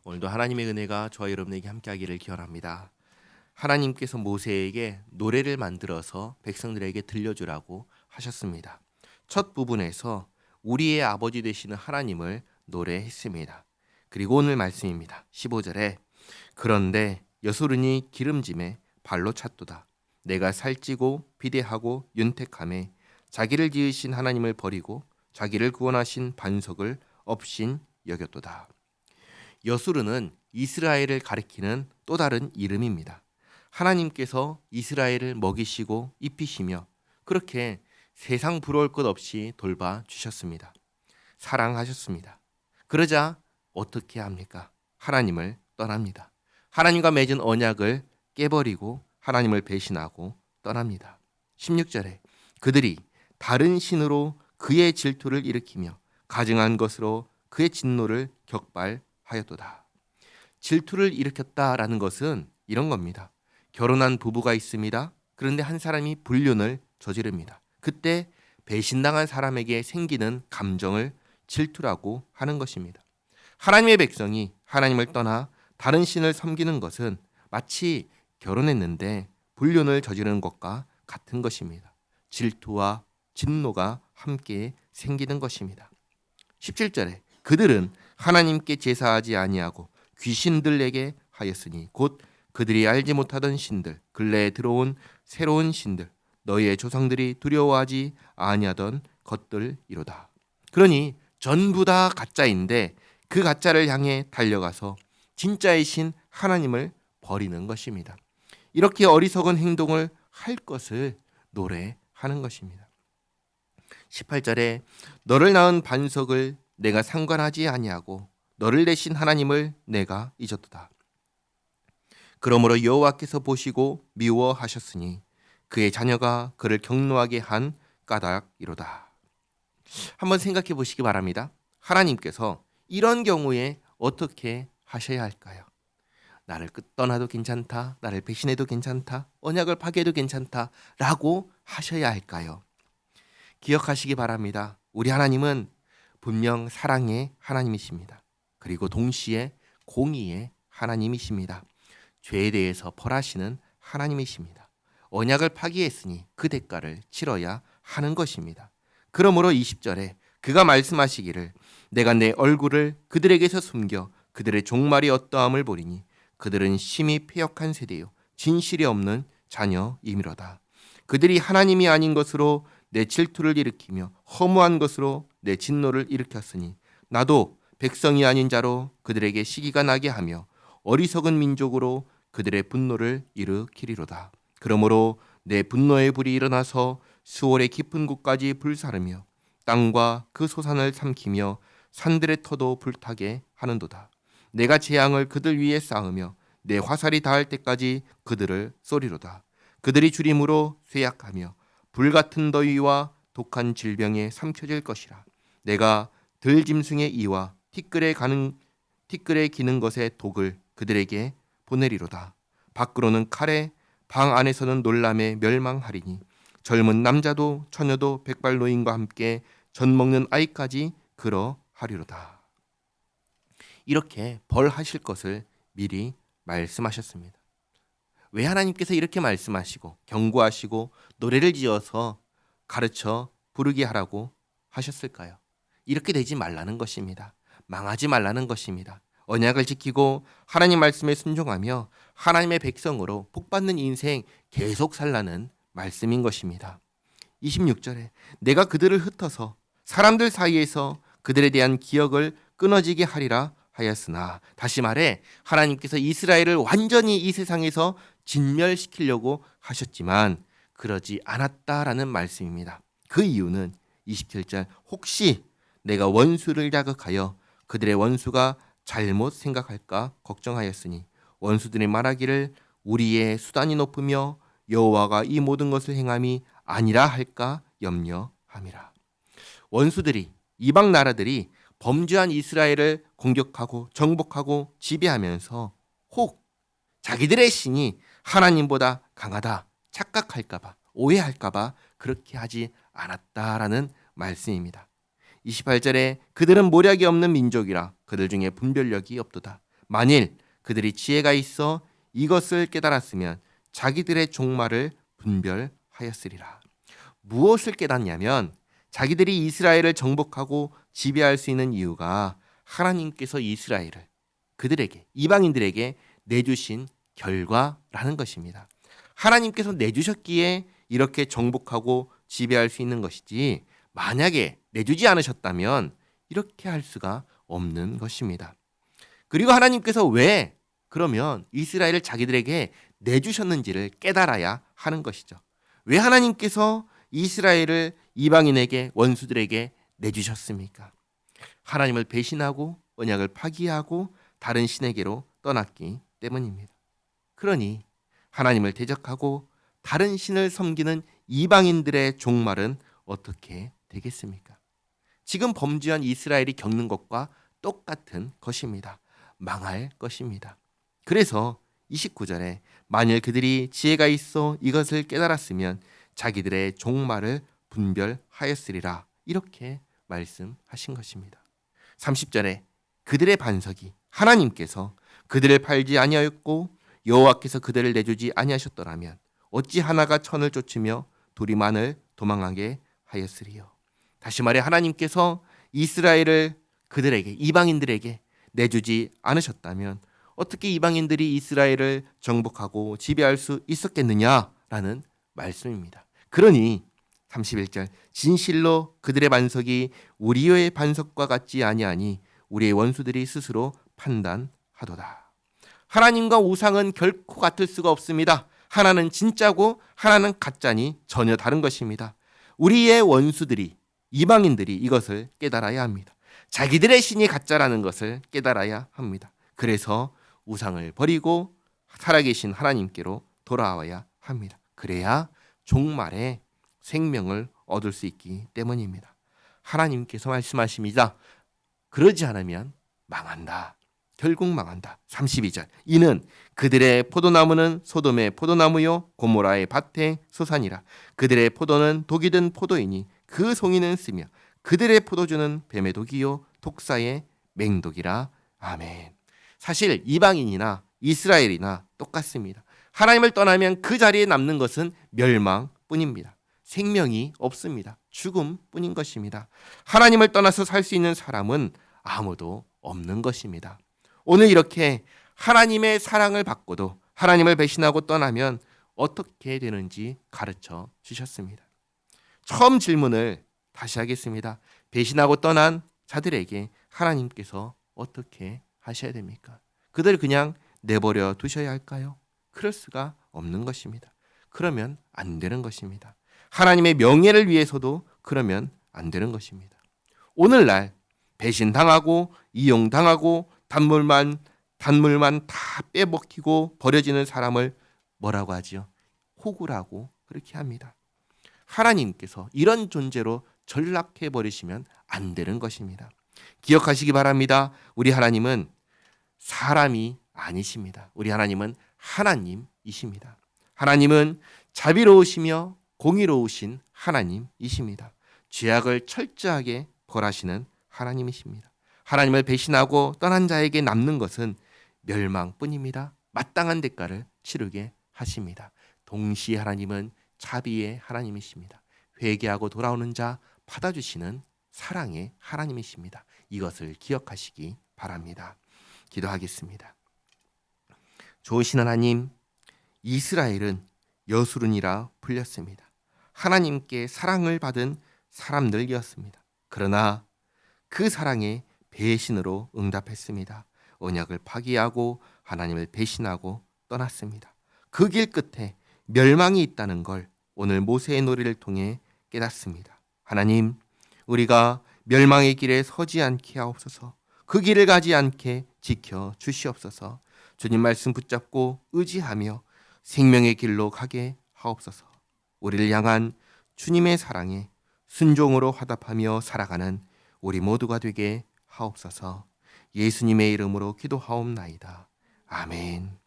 오늘도 하나님의 은혜가 저와 여러분에게 함께하기를 기원합니다. 하나님께서 모세에게 노래를 만들어서 백성들에게 들려주라고 하셨습니다. 첫 부분에서 우리의 아버지 되시는 하나님을 노래했습니다. 그리고 오늘 말씀입니다. 15절에 그런데 여소른이 기름짐에 발로 찼도다. 내가 살찌고 비대하고 윤택함에 자기를 지으신 하나님을 버리고 자기를 구원하신 반석을 업신 여겼도다. 여수르는 이스라엘을 가리키는 또 다른 이름입니다. 하나님께서 이스라엘을 먹이시고 입히시며 그렇게 세상 부러울 것 없이 돌봐 주셨습니다. 사랑하셨습니다. 그러자 어떻게 합니까? 하나님을 떠납니다. 하나님과 맺은 언약을 깨버리고 하나님을 배신하고 떠납니다. 16절에 그들이 다른 신으로 그의 질투를 일으키며 가증한 것으로 그의 진노를 격발하였도다. 질투를 일으켰다라는 것은 이런 겁니다. 결혼한 부부가 있습니다. 그런데 한 사람이 불륜을 저지릅니다. 그때 배신당한 사람에게 생기는 감정을 질투라고 하는 것입니다. 하나님의 백성이 하나님을 떠나 다른 신을 섬기는 것은 마치 결혼했는데 불륜을 저지르는 것과 같은 것입니다. 질투와 진노가 함께 생기는 것입니다. 17절에 그들은 하나님께 제사하지 아니하고 귀신들에게 하였으니 곧 그들이 알지 못하던 신들 근래에 들어온 새로운 신들 너희의 조상들이 두려워하지 아니하던 것들이로다. 그러니 전부 다 가짜인데 그 가짜를 향해 달려가서 진짜의 신 하나님을 버리는 것입니다. 이렇게 어리석은 행동을 할 것을 노래하는 것입니다. 18절에 너를 낳은 반석을 내가 상관하지 아니하고 너를 내신 하나님을 내가 잊었도다. 그러므로 여호와께서 보시고 미워하셨으니 그의 자녀가 그를 경노하게 한 까닭이로다. 한번 생각해 보시기 바랍니다. 하나님께서 이런 경우에 어떻게 하셔야 할까요? 나를 떠나도 괜찮다, 나를 배신해도 괜찮다, 언약을 파괴해도 괜찮다 라고 하셔야 할까요? 기억하시기 바랍니다. 우리 하나님은 분명 사랑의 하나님이십니다. 그리고 동시에 공의의 하나님이십니다. 죄에 대해서 벌하시는 하나님이십니다. 언약을 파기했으니 그 대가를 치러야 하는 것입니다. 그러므로 20절에 그가 말씀하시기를 내가 내 얼굴을 그들에게서 숨겨 그들의 종말이 어떠함을 보리니 그들은 심히 패역한 세대요 진실이 없는 자녀이미로다. 그들이 하나님이 아닌 것으로 내 질투를 일으키며 허무한 것으로 내 진노를 일으켰으니 나도 백성이 아닌 자로 그들에게 시기가 나게 하며 어리석은 민족으로 그들의 분노를 일으키리로다. 그러므로 내 분노의 불이 일어나서 수월의 깊은 곳까지 불사르며 땅과 그 소산을 삼키며 산들의 터도 불타게 하는도다. 내가 재앙을 그들 위에 쌓으며 내 화살이 닿을 때까지 그들을 쏘리로다. 그들이 주림으로 쇠약하며 불같은 더위와 독한 질병에 삼켜질 것이라. 내가 들짐승의 이와 티끌에 기는 것의 독을 그들에게 보내리로다. 밖으로는 칼에 방 안에서는 놀람에 멸망하리니 젊은 남자도 처녀도 백발 노인과 함께 젖 먹는 아이까지 그러하리로다. 이렇게 벌하실 것을 미리 말씀하셨습니다. 왜 하나님께서 이렇게 말씀하시고 경고하시고 노래를 지어서 가르쳐 부르게 하라고 하셨을까요? 이렇게 되지 말라는 것입니다. 망하지 말라는 것입니다. 언약을 지키고 하나님 말씀에 순종하며 하나님의 백성으로 복받는 인생 계속 살라는 말씀인 것입니다. 26절에 내가 그들을 흩어서 사람들 사이에서 그들에 대한 기억을 끊어지게 하리라 하였으나, 다시 말해 하나님께서 이스라엘을 완전히 이 세상에서 진멸시키려고 하셨지만 그러지 않았다라는 말씀입니다. 그 이유는 27절 혹시 내가 원수를 자극하여 그들의 원수가 잘못 생각할까 걱정하였으니 원수들이 말하기를 우리의 수단이 높으며 여호와가 이 모든 것을 행함이 아니라 할까 염려함이라. 원수들이, 이방 나라들이 범죄한 이스라엘을 공격하고 정복하고 지배하면서 혹 자기들의 신이 하나님보다 강하다 착각할까봐, 오해할까봐 그렇게 하지 않았다라는 말씀입니다. 28절에 그들은 모략이 없는 민족이라 그들 중에 분별력이 없도다. 만일 그들이 지혜가 있어 이것을 깨달았으면 자기들의 종말을 분별하였으리라. 무엇을 깨닫냐면 자기들이 이스라엘을 정복하고 지배할 수 있는 이유가 하나님께서 이스라엘을 그들에게, 이방인들에게 내주신 결과라는 것입니다. 하나님께서 내주셨기에 이렇게 정복하고 지배할 수 있는 것이지, 만약에 내주지 않으셨다면 이렇게 할 수가 없는 것입니다. 그리고 하나님께서 왜 그러면 이스라엘을 자기들에게 내주셨는지를 깨달아야 하는 것이죠. 왜 하나님께서 이스라엘을 이방인에게, 원수들에게 내주셨습니까? 하나님을 배신하고 언약을 파기하고 다른 신에게로 떠났기 때문입니다. 그러니 하나님을 대적하고 다른 신을 섬기는 이방인들의 종말은 어떻게 되겠습니까? 지금 범죄한 이스라엘이 겪는 것과 똑같은 것입니다. 망할 것입니다. 그래서 29절에 만일 그들이 지혜가 있어 이것을 깨달았으면 자기들의 종말을 분별하였으리라, 이렇게 말씀하신 것입니다. 30절에 그들의 반석이 하나님께서 그들을 팔지 아니하였고 여호와께서 그들을 내주지 아니하셨더라면 어찌 하나가 천을 쫓으며 둘이 만을 도망하게 하였으리요. 다시 말해 하나님께서 이스라엘을 그들에게, 이방인들에게 내주지 않으셨다면 어떻게 이방인들이 이스라엘을 정복하고 지배할 수 있었겠느냐라는 말씀입니다. 그러니 31절 진실로 그들의 반석이 우리의 반석과 같지 아니하니 우리의 원수들이 스스로 판단하도다. 하나님과 우상은 결코 같을 수가 없습니다. 하나는 진짜고 하나는 가짜니 전혀 다른 것입니다. 우리의 원수들이, 이방인들이 이것을 깨달아야 합니다. 자기들의 신이 가짜라는 것을 깨달아야 합니다. 그래서 우상을 버리고 살아계신 하나님께로 돌아와야 합니다. 그래야 종말에 생명을 얻을 수 있기 때문입니다. 하나님께서 말씀하십니다. 그러지 않으면 망한다. 결국 망한다. 32절 이는 그들의 포도나무는 소돔의 포도나무요 고모라의 밭의 소산이라. 그들의 포도는 독이 든 포도이니 그 송이는 쓰며 그들의 포도주는 뱀의 독이요 독사의 맹독이라. 아멘. 사실 이방인이나 이스라엘이나 똑같습니다. 하나님을 떠나면 그 자리에 남는 것은 멸망뿐입니다. 생명이 없습니다. 죽음뿐인 것입니다. 하나님을 떠나서 살 수 있는 사람은 아무도 없는 것입니다. 오늘 이렇게 하나님의 사랑을 받고도 하나님을 배신하고 떠나면 어떻게 되는지 가르쳐 주셨습니다. 처음 질문을 다시 하겠습니다. 배신하고 떠난 자들에게 하나님께서 어떻게 하셔야 됩니까? 그들 그냥 내버려 두셔야 할까요? 그럴 수가 없는 것입니다. 그러면 안 되는 것입니다. 하나님의 명예를 위해서도 그러면 안 되는 것입니다. 오늘날 배신당하고 이용당하고 단물만 다 빼먹히고 버려지는 사람을 뭐라고 하지요? 호구라고 그렇게 합니다. 하나님께서 이런 존재로 전락해 버리시면 안 되는 것입니다. 기억하시기 바랍니다. 우리 하나님은 사람이 아니십니다. 우리 하나님은 하나님이십니다. 하나님은 자비로우시며 공의로우신 하나님이십니다. 죄악을 철저하게 벌하시는 하나님이십니다. 하나님을 배신하고 떠난 자에게 남는 것은 멸망뿐입니다. 마땅한 대가를 치르게 하십니다. 동시에 하나님은 자비의 하나님이십니다. 회개하고 돌아오는 자 받아주시는 사랑의 하나님이십니다. 이것을 기억하시기 바랍니다. 기도하겠습니다. 좋으신 하나님, 이스라엘은 여수른이라 불렸습니다. 하나님께 사랑을 받은 사람들이었습니다. 그러나 그 사랑에 배신으로 응답했습니다. 언약을 파기하고 하나님을 배신하고 떠났습니다. 그 길 끝에 멸망이 있다는 걸 오늘 모세의 노래를 통해 깨닫습니다. 하나님, 우리가 멸망의 길에 서지 않게 하옵소서. 그 길을 가지 않게 지켜 주시옵소서. 주님 말씀 붙잡고 의지하며 생명의 길로 가게 하옵소서. 우리를 향한 주님의 사랑에 순종으로 화답하며 살아가는 우리 모두가 되게 하옵소서. 예수님의 이름으로 기도하옵나이다. 아멘.